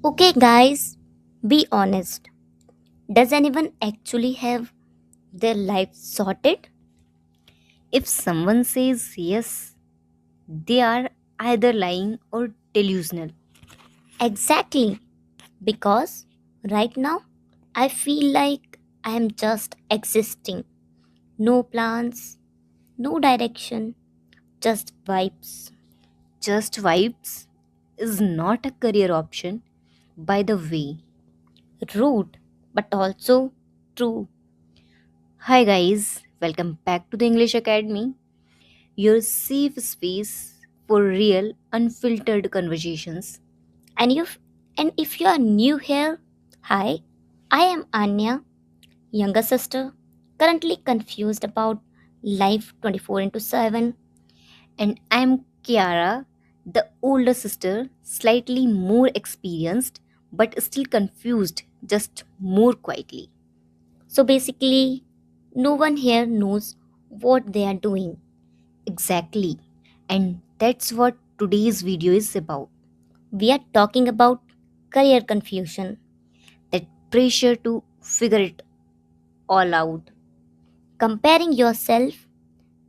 Okay, guys, be honest. Does anyone actually have their life sorted? If someone says yes, they are either lying or delusional. Exactly. Because right now, I feel like I am just existing. No plans, no direction, just vibes. Just vibes is not a career option, by the way. Rude, but also true. Hi, guys, welcome back to the English Academy, your safe space for real, unfiltered conversations. And if you are new here, hi, I am Anya, younger sister, currently confused about life 24 into 7. And I'm Kiara, the older sister, slightly more experienced, but still confused, just more quietly. So basically, no one here knows what they are doing. Exactly. And that's what today's video is about. We are talking about career confusion, That pressure to figure it all out. comparing yourself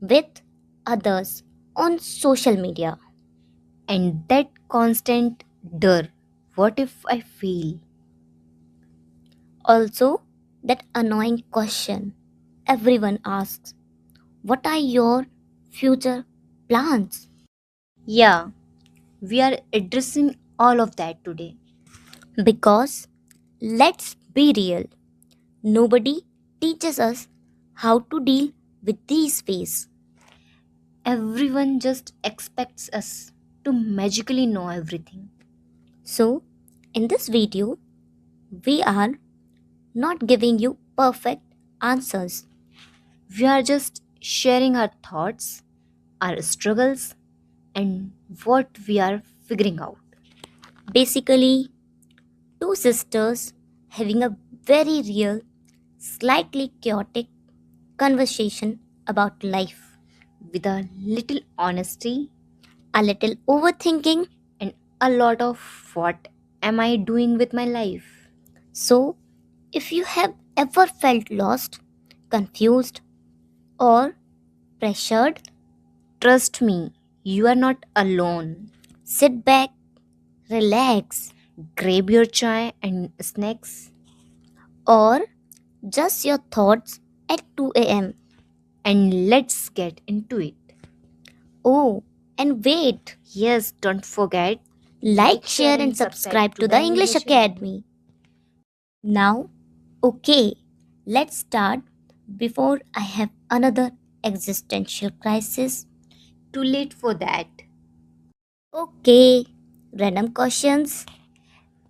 with others on social media. And that constant dur. What if I fail? Also, that annoying question everyone asks: what are your future plans? Yeah, we are addressing all of that today. Because let's be real, nobody teaches us how to deal with these phases. Everyone just expects us to magically know everything. So, in this video, we are not giving you perfect answers. We are just sharing our thoughts, our struggles, and what we are figuring out. Basically, two sisters having a very real, slightly chaotic conversation about life, With a little honesty a little overthinking. and a lot of what am I doing with my life? So, if you have ever felt lost, confused, or pressured, Trust me, you are not alone. sit back, relax, Grab your chai and snacks or just your thoughts at 2 a.m. and let's get into it. Oh, and wait, Yes, don't forget, like, share, and subscribe to the English Academy. Now, okay, let's start before I have another existential crisis. Too late for that. Okay, random questions.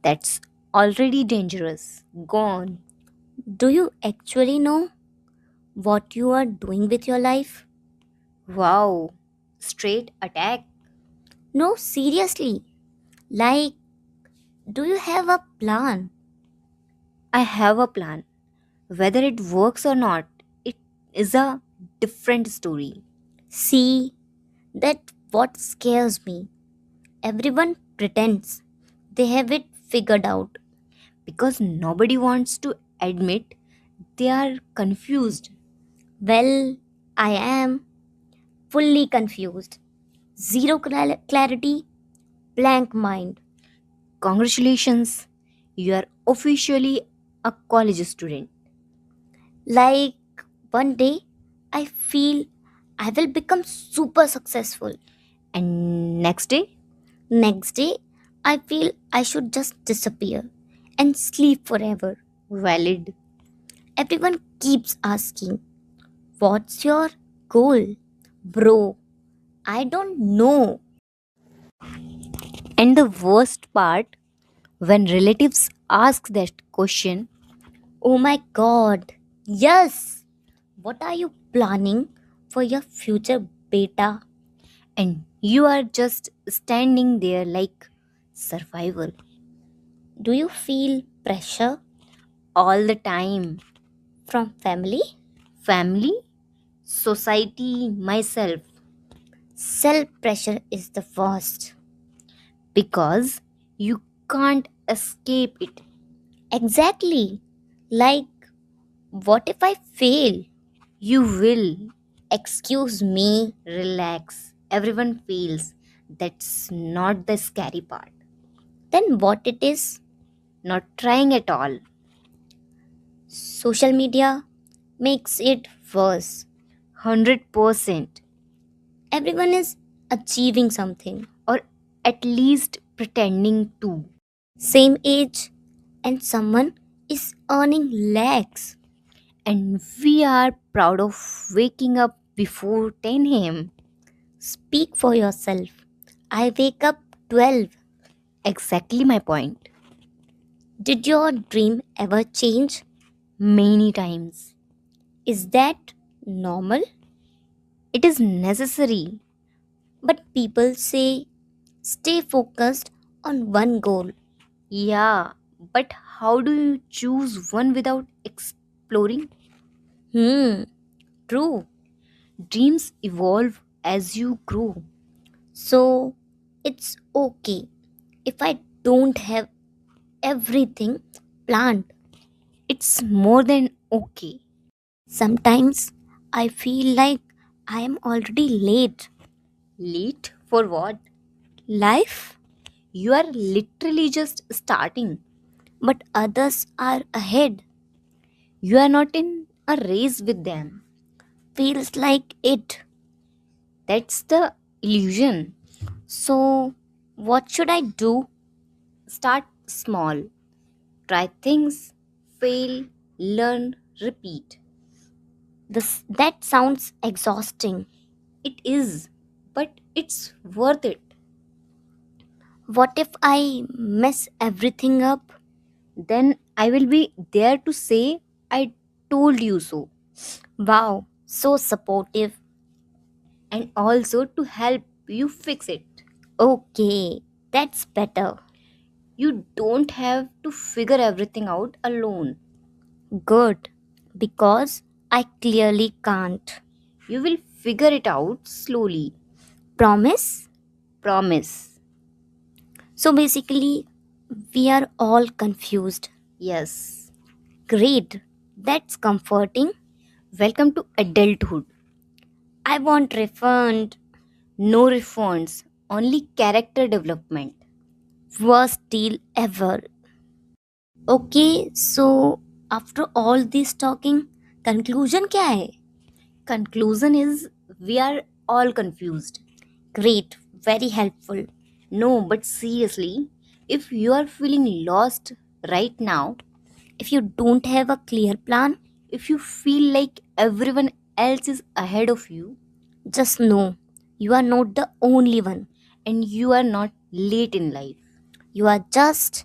That's already dangerous. Gone. Do you actually know what you are doing with your life? Wow. Straight attack. No, seriously. Like, do you have a plan? I have a plan. Whether it works or not, it is a different story. See, that what scares me. Everyone pretends they have it figured out. Because nobody wants to admit they are confused. Well, I am fully confused. Zero clarity, blank mind. Congratulations, you are officially a college student. Like, one day I feel I will become super successful. And next day, Next day, I feel I should just disappear and sleep forever. valid. Everyone keeps asking, what's your goal? Bro, I don't know. And the worst part, when relatives ask that question, Oh my god. Yes. What are you planning for your future beta? and you are just standing there like survival Do you feel pressure all the time. from family? Family, society, myself, Self pressure is the worst. because you can't escape it. Exactly. Like, what if I fail? You will. Excuse me. Relax. Everyone feels. That's not the scary part. Then what it is? Not trying at all. Social media makes it worse. 100%. Everyone is achieving something. Or at least pretending to. Same age, and someone is earning lakhs. And we are proud of waking up before 10 a.m. Speak for yourself. I wake up 12. Exactly my point. Did your dream ever change? Many times. Is that normal? It is necessary. But people say stay focused on one goal. Yeah, but how do you choose one without exploring? Hmm, true. Dreams evolve as you grow. So it's okay if I don't have everything planned. It's more than okay. Sometimes I feel like I am already late. Late for what? Life, You are literally just starting. but others are ahead. You are not in a race with them. Feels like it. That's the illusion. So, what should I do? Start small. Try things, fail, learn, repeat. That sounds exhausting. It is, but it's worth it. What if I mess everything up? Then I will be there to say, I told you so, Wow, so supportive. and also to help you fix it. Okay, that's better. You don't have to figure everything out alone. Good, because I clearly can't. You will figure it out slowly. Promise? Promise. So basically, we are all confused. Yes. Great, that's comforting. Welcome to adulthood. I want refund. No refunds, only character development. Worst deal ever. Okay, so after all this talking, conclusion क्या है? Conclusion is we are all confused. Great, very helpful. No, but seriously, if you are feeling lost right now, If you don't have a clear plan, if you feel like everyone else is ahead of you just know you are not the only one. and you are not late in life You are just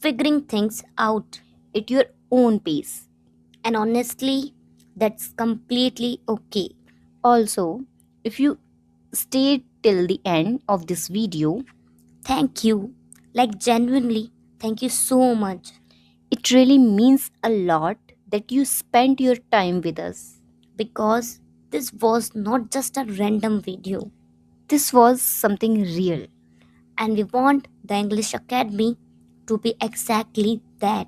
figuring things out. at your own pace. And honestly, that's completely okay. Also, if you stay till the end of this video, Thank you. Like, genuinely, thank you so much. it really means a lot that you spent your time with us. Because this was not just a random video. This was something real. And we want the English Academy to be exactly that.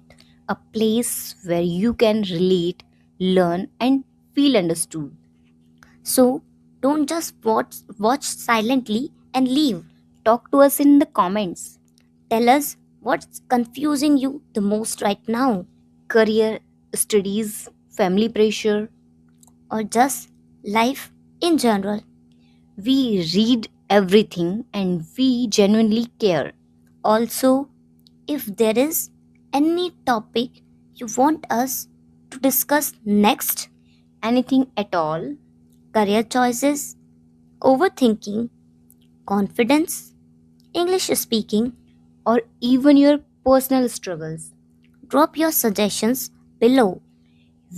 A place where you can relate, learn, and feel understood. So don't just watch silently and leave. Talk to us in the comments. Tell us what's confusing you the most right now, Career, studies, family pressure. or just life in general. We read everything and we genuinely care. Also, if there is any topic you want us to discuss next, Anything at all, career choices, overthinking, confidence, English speaking, or even your personal struggles, drop your suggestions below.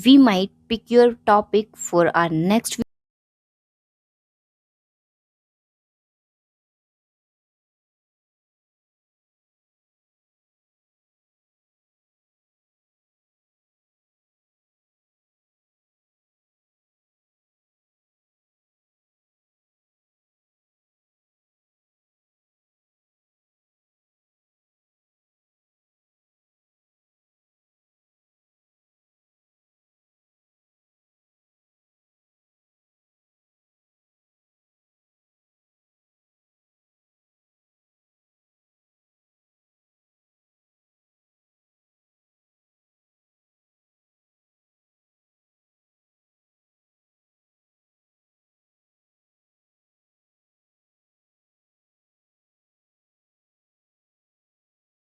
we might pick your topic for our next